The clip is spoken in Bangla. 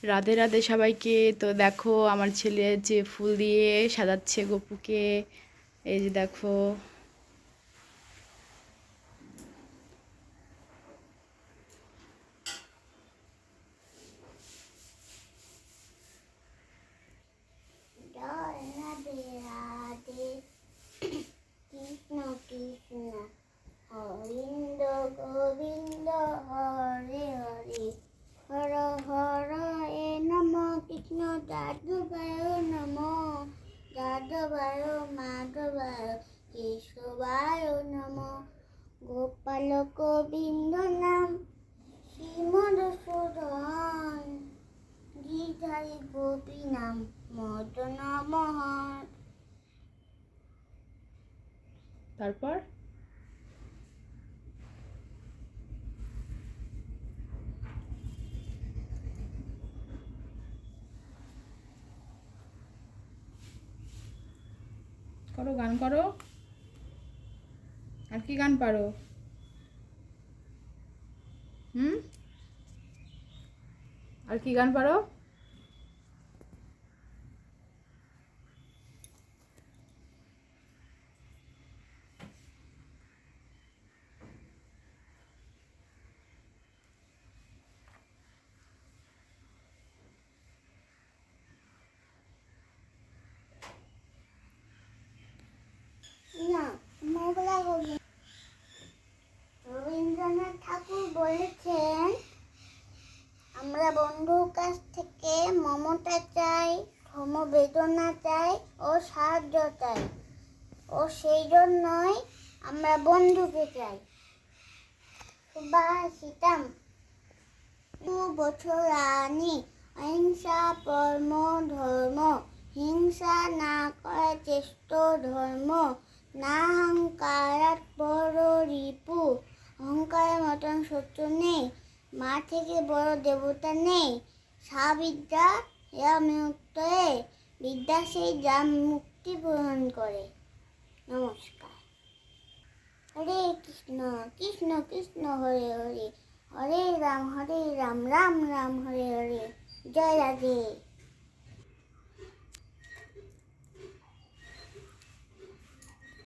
রাধে রাধে সবাইকে। তো দেখো আমার ছেলে যে ফুল দিয়ে সাজাচ্ছে গপুকে। এই যে দেখো। কৃষ্ণ কৃষ্ণ গোবিন্দ গোবিন্দ হরে হরে হর হর এ নম কৃষ্ণ যাদবায় নম যাদবায় মাধবায় কেশবায় নম গোপাল গোবিন্দ নাম শ্রীমধুসূদন গীতায় গোপী নাম মদন মোহন। তারপর করো, গান করো। আর কি গান পারো? আর কি গান পারো? না, মোগলা রবীন্দ্রনাথ ঠাকুর বলেছেন, আমরা বন্ধুর কাছ থেকে মমতা চাই, সমবেদনা চাই ও সাহায্য চাই, ও সেই জন্যই আমরা বন্ধুকে চাই। সুভাষিতাম 2 বছর আনি অহিংসা পরম ধর্ম, হিংসা না করা চেষ্ট ধর্ম, না অহংকারাত বড় রিপু, অহংকারের মতন শত্রু নেই, মা থেকে বড় দেবতা নেই, সাবিদ্যা ইয়া মুক্ত, বিদ্যা সেই যা মুক্তি প্রদান করে। নমস্কার। হরে কৃষ্ণ কৃষ্ণ কৃষ্ণ হরে হরে, হরে রাম রাম রাম হরে হরে। জয় রাধে।